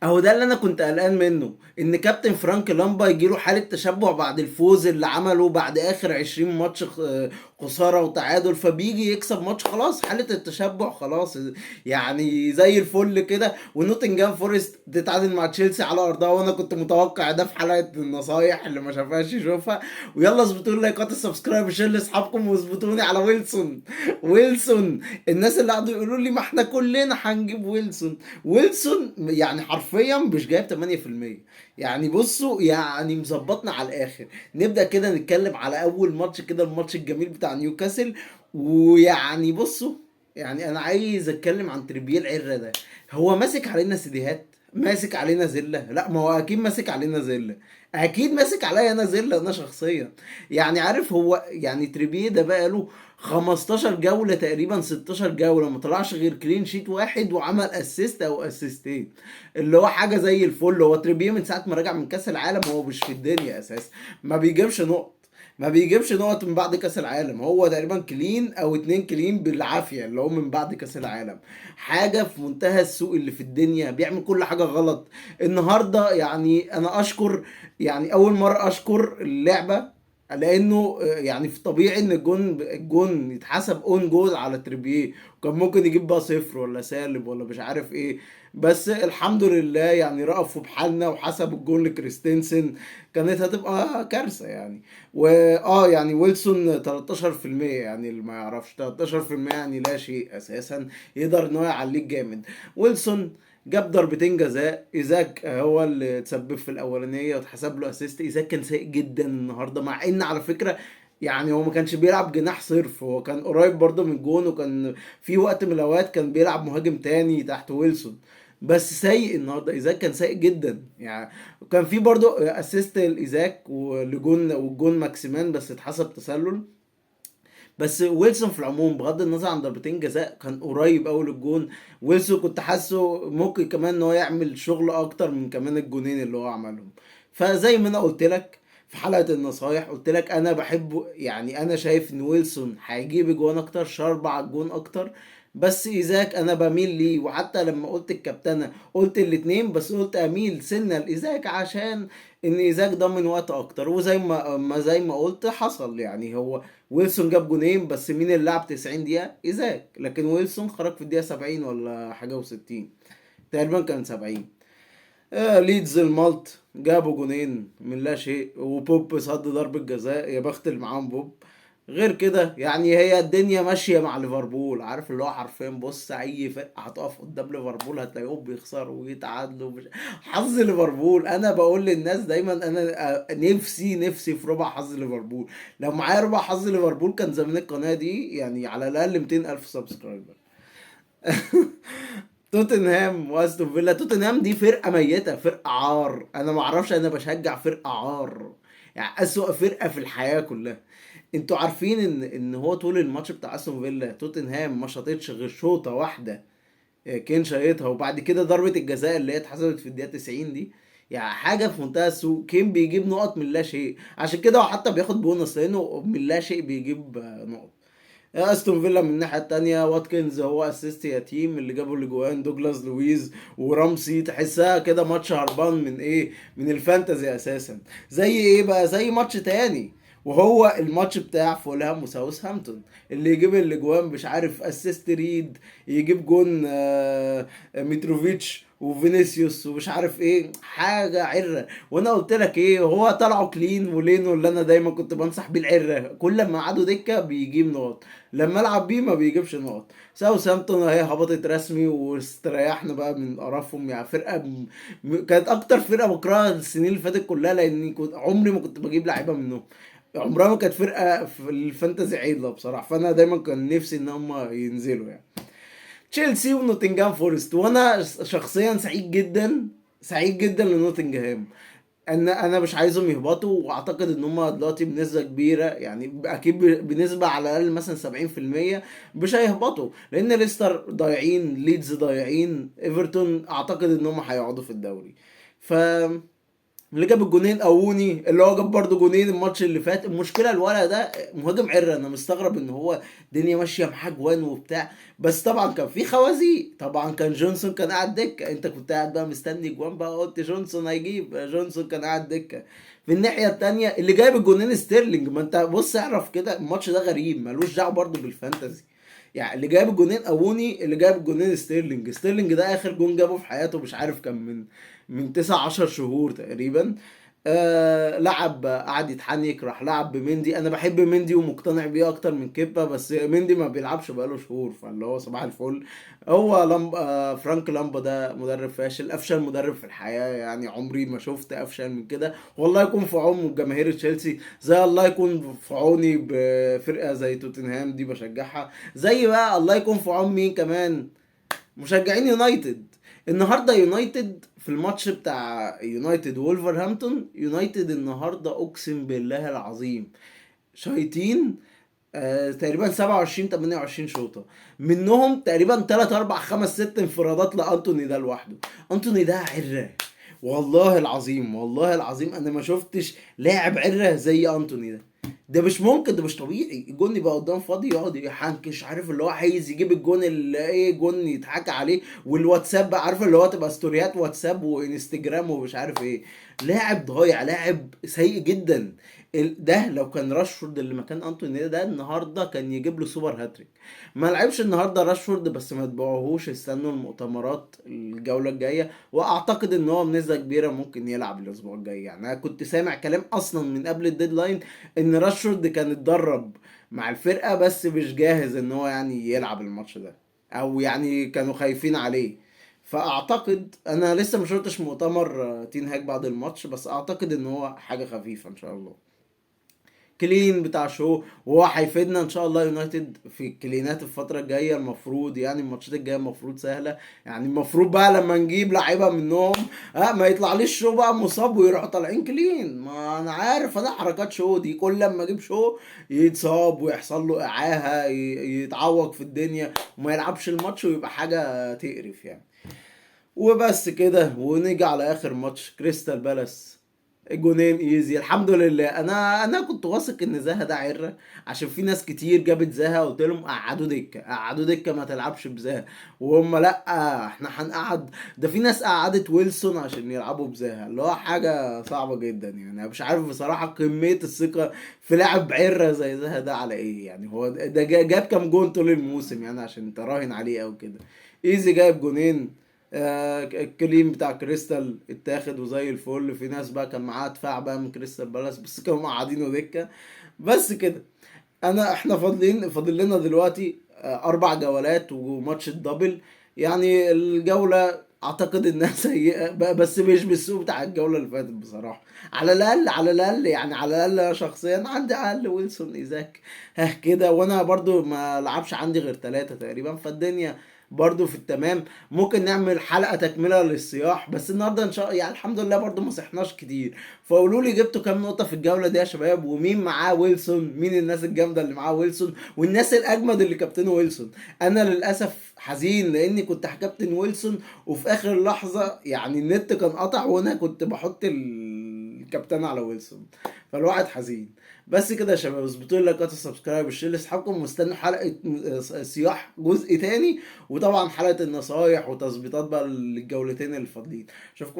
اهو ده اللي انا كنت قلقان منه، ان كابتن فرانك لامبا يجيله حالة تشبع بعد الفوز اللي عمله بعد اخر 20 ماتش خسارة وتعادل، فبيجي يكسب ماتش خلاص حالة التشبع خلاص. يعني زي الفل كده، ونوتنجهام فورست تتعادل مع تشيلسي على ارضها، وانا كنت متوقع ده في حلقة النصايح اللي ما شافهاش يشوفها. ويلا اظبطوا لي لايكات السبسكرايب، شير لاصحابكم، واظبطوني على ويلسون. ويلسون، الناس اللي قعدوا يقولوا لي ما احنا كلنا هنجيب ويلسون. ويلسون يعني حرفيا مش جايب 8%. يعني بصوا يعني مظبطنا على الاخر. نبدا كده نتكلم على اول ماتش كده، الماتش الجميل بتاع نيوكاسل. ويعني بصوا، يعني انا عايز اتكلم عن تريبيه العره ده. هو ماسك علينا سيديهات، ماسك علينا زله؟ لا، ما هو اكيد ماسك علينا زله. اكيد ماسك عليا انا زله انا شخصيا. يعني عارف، هو يعني تريبيه ده بقى له 15 جولة تقريبا، 16 جولة ما طلعش غير كلين شيت واحد، وعمل اسيست او اسيستين، اللي هو حاجة زي الفل. هو تريبيه من ساعة ما رجع من كأس العالم هو مش في الدنيا اساسا، ما بيجيبش نقط. ما بيجيبش نقط من بعد كأس العالم، هو تقريبا كلين او اتنين كلين بالعافية اللي هو من بعد كأس العالم. حاجة في منتهى السوء اللي في الدنيا، بيعمل كل حاجة غلط. النهاردة يعني انا اشكر، يعني اول مرة اشكر اللعبة، لانه يعني في طبيعي ان الجون يتحسب اون جول على تريبيه، وكان ممكن يجيب بقى صفر ولا سالب ولا مش عارف ايه. بس الحمد لله يعني رأفوا بحالنا وحسبوا الجون لكريستنسن. كانت هتبقى كارثة يعني. يعني ويلسون 13%، يعني اللي ما يعرفش 13% يعني لا شيء اساسا، يقدر ان هو يعليك جامد. ويلسون جاب ضربتين جزاء، ايزاك هو اللي تسبب في الاولانيه واتحسب له اسيست. ايزاك كان سيء جدا النهارده، مع ان على فكره يعني هو ما كانش بيلعب جناح صرف، هو كان قريب برضه من الجون، وكان في وقت من الاوقات كان بيلعب مهاجم تاني تحت ويلسون. بس سيء النهارده، ايزاك كان سيء جدا يعني. كان في برضه اسيست لايزاك ولجون، والجون ماكسيمان بس اتحسب تسلل. بس ويلسون في العموم بغض النظر عن ضربتين جزاء كان قريب قوي للجون. ويلسون كنت حاسه ممكن كمان ان هو يعمل شغل اكتر من كمان الجونين اللي هو عملهم. فزي ما انا قلت لك في حلقة النصايح، قلت لك انا بحبه، يعني انا شايف ان ويلسون هيجيب جوان اكتر، شارب على الجون اكتر. بس ايزاك انا بميل ليه، وحتى لما قلت الكابتنة قلت الاتنين، بس قلت اميل سنة لايزاك عشان ان ايزاك ضمن وقت اكتر. وزي ما قلت حصل، يعني هو ويلسون جاب جونين، بس مين اللي لعب 90 دقيقة؟ إيزاك. لكن ويلسون خرج في الدقيقة 70 ولا حاجة و60، تقريبا كان 70. ليدز المالت جابوا جونين من لا شيء، وبوب صد ضربة جزاء، يا بخت اللي معاهم بوب. غير كده يعني هي الدنيا ماشية مع ليفربول، عارف اللي هو حرفيا بص اي فرقة هتقف قدام ليفربول هتلاقيهم بيخسروا ويتعادلوا حظ ليفربول. انا بقول للناس دايما انا نفسي في ربع حظ ليفربول. لو معايا ربع حظ ليفربول كان زمان القناة دي يعني على الاقل 200 الف سبسكرايبر. توتنهام واستون فيلا. توتنهام دي فرقه ميته، فرقه عار، انا ما اعرفش، انا بشجع فرقه عار، يعني اسوأ فرقه في الحياه كلها. انتوا عارفين ان هو طول الماتش بتاع استون فيلا توتنهام ما شاطتش غير شوطه واحده، كين شايطها، وبعد كده ضربه الجزاء اللي هي اتحسبت في الدقيقه 90 دي. يعني حاجه في منتهى السوء. كين بيجيب نقط من لا شيء، عشان كده هو حتى بياخد بونص لانه من لا شيء بيجيب نقط. استون فيلا من الناحيه التانية، واتكنز هو اسيست يتيم اللي جابه الاجوان، دوجلاس لويز ورامسي، تحسها كده ماتش هربان من ايه، من الفانتزي اساسا. زي ايه بقى؟ زي ماتش تاني، وهو الماتش بتاع فولهام وساوثهامبتون، اللي يجيب الاجوان مش عارف اسيست ريد، يجيب جون ميتروفيتش وفينيسيوس ومش عارف ايه، حاجه عره. وانا قلت لك ايه، هو طلعوا كلين ولينو اللي انا دايما كنت بمسح بيه العره، كل ما قعدوا دكه بيجيب نقط، لما العب بيه ما بيجيبش نقط. ساوثهامبتون اهي هبطت رسمي، واستريحنا بقى من قرفهم. يعني فرقه كانت اكتر فرقه بكرهها السنين اللي فاتت كلها، لاني كنت عمري ما كنت بجيب لعيبه منهم. عمرها ما كانت فرقه في الفانتازي عيله بصراحه، فانا دايما كان نفسي ان هم ينزلوا يعني. تشيلسي ونوتنجهام فورست، وانا شخصيا سعيد جدا، سعيد جدا لنوتنجهام. انا مش عايزهم يهبطوا، واعتقد ان هم دلوقتي بنسبه كبيره، يعني اكيد بنسبه على الاقل مثلا 70% مش هيهبطوا، لان ليستر ضايعين، ليدز ضايعين، ايفرتون اعتقد ان هم هيقعدوا في الدوري. ف اللي جاب الجونين قووني، اللي هو جاب برضه جونين الماتش اللي فات. المشكله الولد ده مهاجم عره، انا مستغرب ان هو الدنيا ماشيه معاه جوان وبتاع. بس طبعا كان في خوازيق، طبعا كان جونسون كان قاعد دكه، انت كنت قاعد بقى مستني جوان بقى، قلت جونسون هيجيب، جونسون كان قاعد دكه. في الناحيه التانيه اللي جايب الجونين ستيرلينج، ما انت بص اعرف كده الماتش ده غريب ملوش دعوه برضه بالفانتازي. يعني اللي جايب الجونين قووني، اللي جايب الجونين ستيرلينج. ستيرلينج ده اخر جون جابه في حياته مش عارف كان من 19 شهور تقريبا. لعب قعد يتحنك، راح لعب بمندي. انا بحب مندي ومقتنع بيه اكتر من كيبا، بس مندي ما بيلعبش بقاله شهور، فاللي هو صباح الفل. هو لمب فرانك لامبا ده مدرب فاشل، افشل مدرب في الحياة، يعني عمري ما شفت افشل من كده. والله يكون في عون جماهير تشيلسي، زي الله يكون في عوني بفرقة زي توتنهام دي بشجعها. زي بقى الله يكون في عون مين كمان؟ مشجعين يونايتد. النهارده يونايتد في الماتش بتاع يونايتد وولفرهامبتون، يونايتد النهارده اقسم بالله العظيم شايطين تقريبا 27 28 شوطه، منهم تقريبا 3 4 5 6 انفرادات لانتوني ده لوحده. انتوني ده عره، والله العظيم والله العظيم انا ما شفتش لاعب عره زي انتوني ده. ده مش ممكن، ده مش طبيعي. الجون يبقى قدام فاضي يقعد يحنكش، عارف اللي هو عايز يجيب الجون اللي ايه، جون يضحك عليه. والواتساب بقى عارف اللي هو تبقى ستوريات واتساب وانستجرام ومش عارف ايه. لاعب ضايع، لاعب سيء جدا. ده لو كان راشفورد اللي مكان انتوني ده النهارده كان يجيب له سوبر هاتريك. ما لعبش النهارده راشفورد، بس ما تبيعوهوش، استنوا المؤتمرات الجوله الجايه، واعتقد ان هو بنسبه كبيره ممكن يلعب الاسبوع الجاي. يعني انا كنت سامع كلام اصلا من قبل الديدلاين ان راشفورد كان اتدرب مع الفرقه بس مش جاهز ان هو يعني يلعب الماتش ده، او يعني كانوا خايفين عليه. فاعتقد انا لسه ما شفتش مؤتمر تين هاج بعد الماتش، بس اعتقد ان هو حاجه خفيفه ان شاء الله. كلين بتاع شو، وهو هيفيدنا ان شاء الله يونايتد في الكلينات الفتره الجايه. المفروض يعني الماتشات الجايه المفروض سهله، يعني المفروض بقى لما نجيب لعيبه منهم ما يطلعليش شو بقى مصاب ويروحوا طالعين كلين. ما انا عارف انا حركات شو دي، كل لما اجيب شو يتصاب ويحصل له اعاهه، يتعوق في الدنيا وما يلعبش الماتش ويبقى حاجه تقرف يعني. وبس كده، ونيجي على اخر ماتش كريستال بالاس. جونين ايزي الحمد لله. انا كنت واثق ان زها ده عره، عشان في ناس كتير جابت زها، قلت لهم قعدوا دكه قعدوا دكه ما تلعبش بزها. وهم لا، احنا هنقعد. ده في ناس قعدت ويلسون عشان يلعبوا بزها، اللي هو حاجه صعبه جدا. يعني انا مش عارف بصراحه كميه الثقه في لاعب عره زي زها ده على ايه. يعني هو ده جاب كام جون طول الموسم يعني عشان تراهن عليه او كده؟ ايزي جايب جونين. الكليم بتاع كريستال اتاخد وزي الفل. في ناس بقى كان معاها دفاع بقى من كريستال بالاس بس كانوا قاعدينه دكه. بس كده. احنا فاضل لنا دلوقتي 4 جولات وماتش الدبل. يعني الجوله اعتقد انها سيئه بس مش بالسوء بتاع الجوله اللي فاتت بصراحه. على الاقل على الاقل يعني على الاقل أنا شخصيا عندي اقل ويلسون ايزاك ها كده، وانا برضو ما لعبش عندي غير 3 تقريبا، فالدنيا برضو في التمام. ممكن نعمل حلقة تكملة للصياح، بس النهاردة ان شاء الله يعني الحمد لله برضو ما صحناش كتير. فقولوا لي جبتوا كام نقطة في الجولة دي يا شباب، ومين معاه ويلسون، مين الناس الجامدة اللي معاه ويلسون والناس الاجمد اللي كابتنه ويلسون. انا للاسف حزين لاني كنت هكابتن ويلسون، وفي اخر لحظة يعني النت كان قطع وانا كنت بحط الكابتن على ويلسون. فالواحد حزين. بس كده يا شباب، اظبطوا لي لايكات وسبسكرايب وشير لاصحابكم، واستنوا حلقة صياح جزء تاني، وطبعا حلقة النصايح وتظبيطات بقى للجولتين اللي فاضلين. اشوفكم